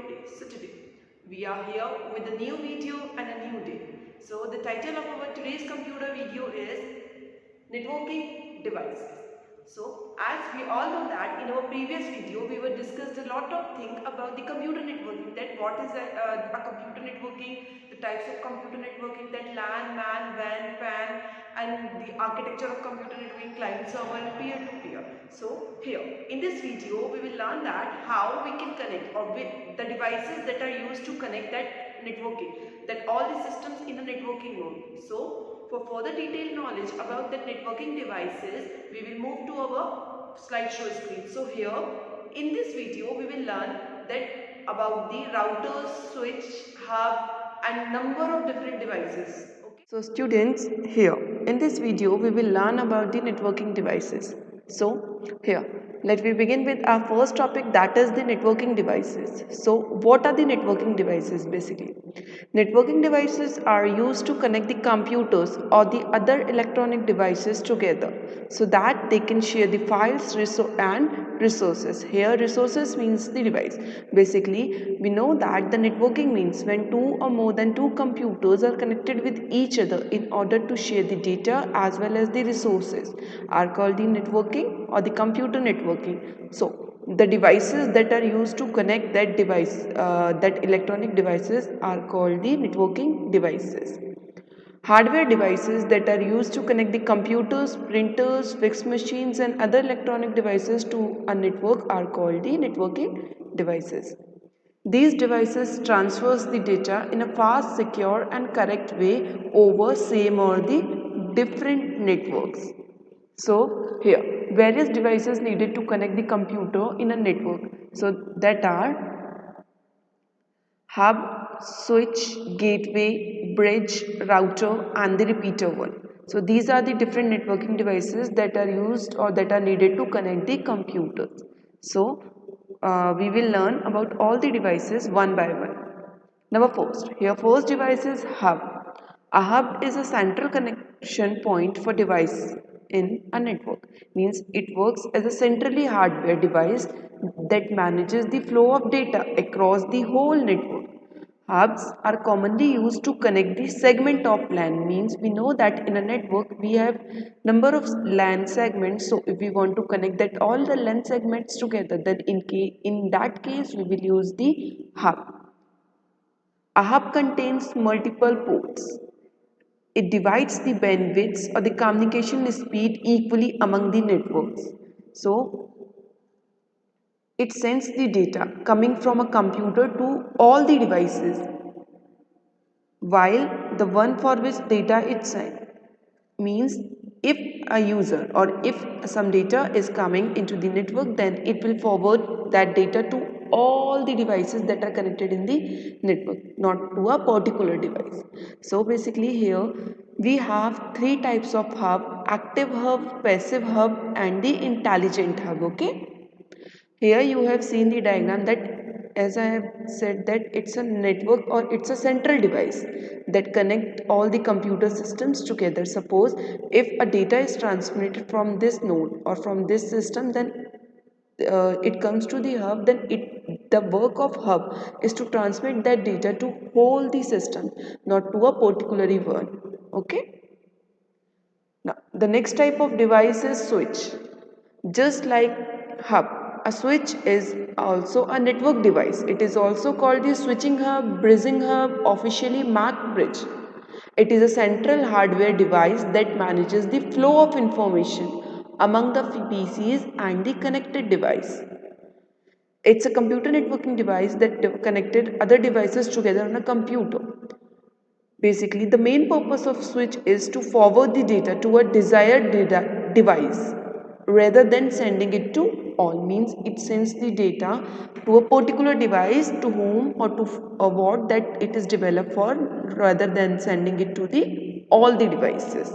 today. So today we are here with a new video and a new day. So the title of our today's computer video is networking devices. So as we all know that in our previous video we were discussed a lot of things about the computer networking, that what is a computer networking, the types of computer networking, that LAN, MAN, WAN, PAN, and the architecture of computer networking, client server and peer-to-peer. So here in this video we will learn that how we can connect or with the devices that are used to connect that networking, that all the systems in a networking mode. So for further detailed knowledge about the networking devices, we will move to our slideshow screen. So here in this video we will learn that about the routers, switch, hub and number of different devices. Okay. So students, here in this video we will learn about the networking devices. So here let me begin with our first topic, that is the networking devices. So what are the networking devices basically? Networking devices are used to connect the computers or the other electronic devices together so that they can share the files and resources. Here resources means the device. Basically we know that the networking means when two or more than two computers are connected with each other in order to share the data as well as the resources are called the networking or the computer networking. So the devices that are used to connect that device, that electronic devices are called the networking devices. Hardware devices that are used to connect the computers, printers, fax machines and other electronic devices to a network are called the networking devices. These devices transfers the data in a fast, secure and correct way over same or the different networks. So here various devices needed to connect the computer in a network. So that are hub, switch, gateway, bridge, router and the repeater one. So these are the different networking devices that are used or that are needed to connect the computers. So we will learn about all the devices one by one. Now first device is hub. A hub is a central connection point for device in a network. Means it works as a centrally hardware device that manages the flow of data across the whole network. Hubs are commonly used to connect the segment of LAN. Means we know that in a network we have number of LAN segments. So if we want to connect that all the LAN segments together, then in that case we will use the hub. A hub contains multiple ports. It divides the bandwidths or the communication speed equally among the networks. So it sends the data coming from a computer to all the devices, while the one for which data is sent means if a user or if some data is coming into the network, then it will forward that data to all the devices that are connected in the network, not to a particular device. So basically here we have three types of hub: active hub, passive hub and the intelligent hub. Okay, here you have seen the diagram that, as I have said, that it's a network or it's a central device that connect all the computer systems together. Suppose if a data is transmitted from this node or from this system, then it comes to the hub, then the work of hub is to transmit that data to whole the system, not to a particular one. Okay. Now the next type of device is switch. Just like hub, a switch is also a network device. It is also called the switching hub, bridging hub, officially MAC bridge. It is a central hardware device that manages the flow of information among the PCs and the connected device. It's a computer networking device that connected other devices together on a computer. Basically, the main purpose of switch is to forward the data to a desired device rather than sending it to all. Means it sends the data to a particular device to whom or to what that it is developed for, rather than sending it to the all the devices.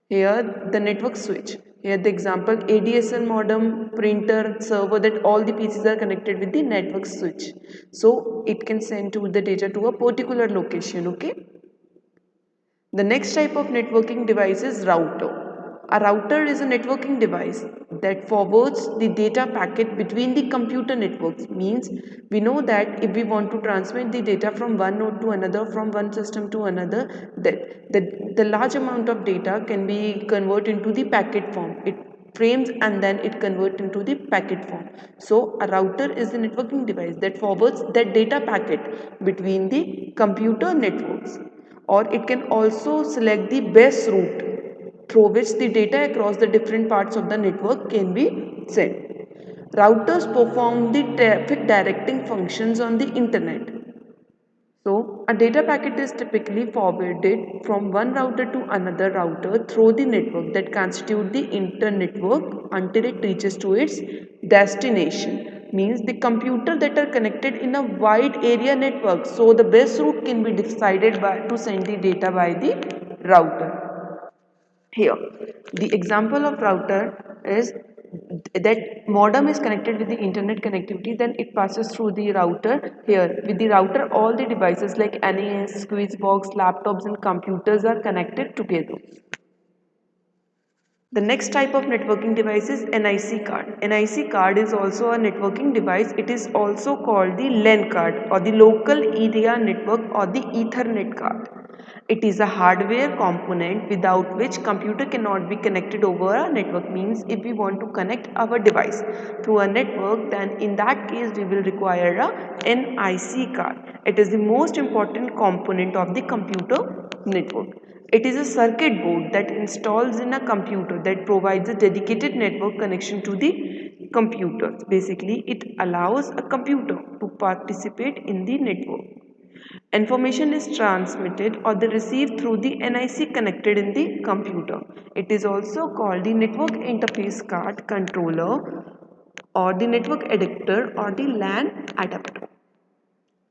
Here the network switch. Here the example ADSL modem, printer, server, that all the PCs are connected with the network switch. So it can send to the data to a particular location. Okay. The next type of networking device is router. A router is a networking device that forwards the data packet between the computer networks. Means we know that if we want to transmit the data from one node to another, from one system to another, the large amount of data can be converted into the packet form. It frames and then it converts into the packet form. So a router is a networking device that forwards that data packet between the computer networks, or it can also select the best route through which the data across the different parts of the network can be sent. Routers perform the traffic directing functions on the internet. So, a data packet is typically forwarded from one router to another router through the network that constitute the internetwork until it reaches to its destination. Means the computer that are connected in a wide area network. So, the best route can be decided by to send the data by the router. Here, the example of router is that modem is connected with the internet connectivity, then it passes through the router. Here, with the router, all the devices like NAS, squeeze box, laptops and computers are connected together. The next type of networking device is NIC card. NIC card is also a networking device. It is also called the LAN card or the local area network or the Ethernet card. It is a hardware component without which computer cannot be connected over a network. Means if we want to connect our device through a network, then in that case we will require a NIC card. It is the most important component of the computer network. It is a circuit board that installs in a computer that provides a dedicated network connection to the computer. Basically, it allows a computer to participate in the network. Information is transmitted or the received through the NIC connected in the computer. It is also called the network interface card controller or the network adapter or the LAN adapter.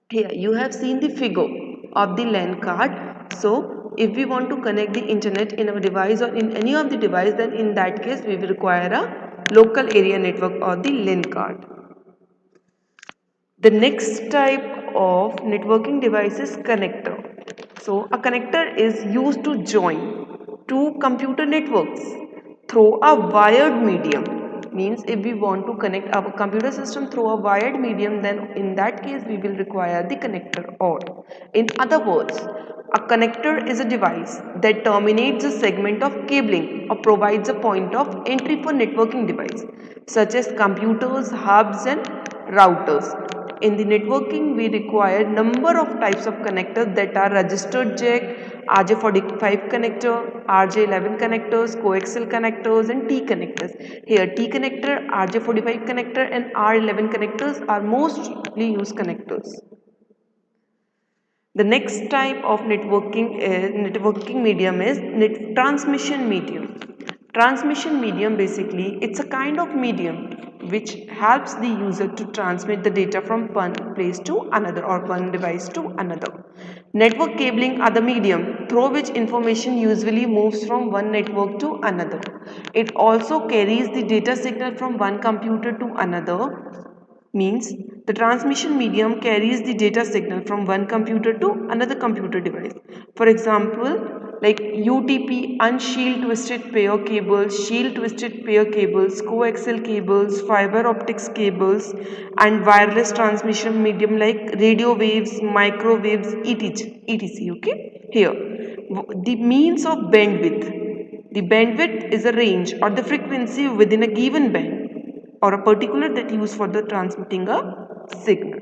Here you have seen the figure of the LAN card. So if we want to connect the internet in our device or in any of the device, then in that case we will require a local area network or the LAN card. The next type of networking device is connector. So a connector is used to join two computer networks through a wired medium. Means if we want to connect our computer system through a wired medium, then in that case we will require the connector. Or in other words, a connector is a device that terminates a segment of cabling or provides a point of entry for networking device such as computers, hubs and routers. In the networking, we require number of types of connectors that are registered jack, RJ45 connector, RJ11 connectors, coaxial connectors and T connectors. Here T connector, RJ45 connector and R11 connectors are mostly used connectors. The next type of networking medium is transmission medium. Transmission medium basically it's a kind of medium which helps the user to transmit the data from one place to another or one device to another. Network cabling are the medium through which information usually moves from one network to another. It also carries the data signal from one computer to another. Means the transmission medium carries the data signal from one computer to another computer device. For example, like UTP, unshield twisted pair cables, shield twisted pair cables, coaxial cables, fiber optics cables and wireless transmission medium like radio waves, microwaves, etc. Okay, here the means of bandwidth. The bandwidth is a range or the frequency within a given band or a particular that used for the transmitting a signal.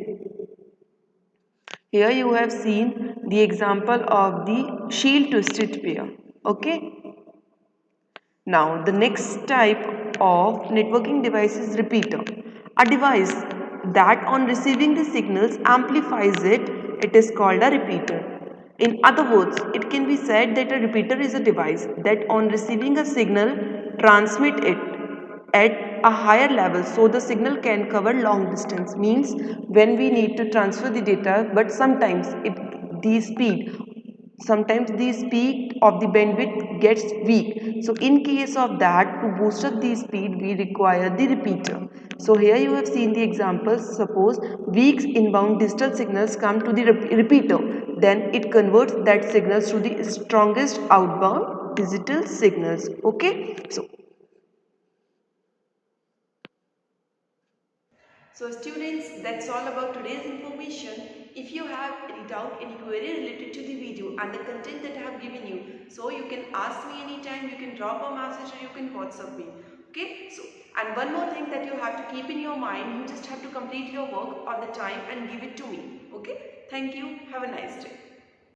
Here you have seen the example of the shield twisted pair. Okay. Now the next type of networking device is repeater. A device that on receiving the signals amplifies it. It is called a repeater. In other words, it can be said that a repeater is a device that on receiving a signal transmit it at a higher level so the signal can cover long distance. Means when we need to transfer the data, but sometimes the speed of the bandwidth gets weak. So in case of that, to boost up the speed, we require the repeater. So here you have seen the examples. Suppose weak inbound digital signals come to the repeater, then it converts that signals to the strongest outbound about digital signals. Okay, so students, that's all about today's information. If you have any doubt, any query related to the video and the content that I have given you, so you can ask me anytime, you can drop a message or you can WhatsApp me. Okay, so and one more thing that you have to keep in your mind, you just have to complete your work on the time and give it to me. Okay, thank you. Have a nice day.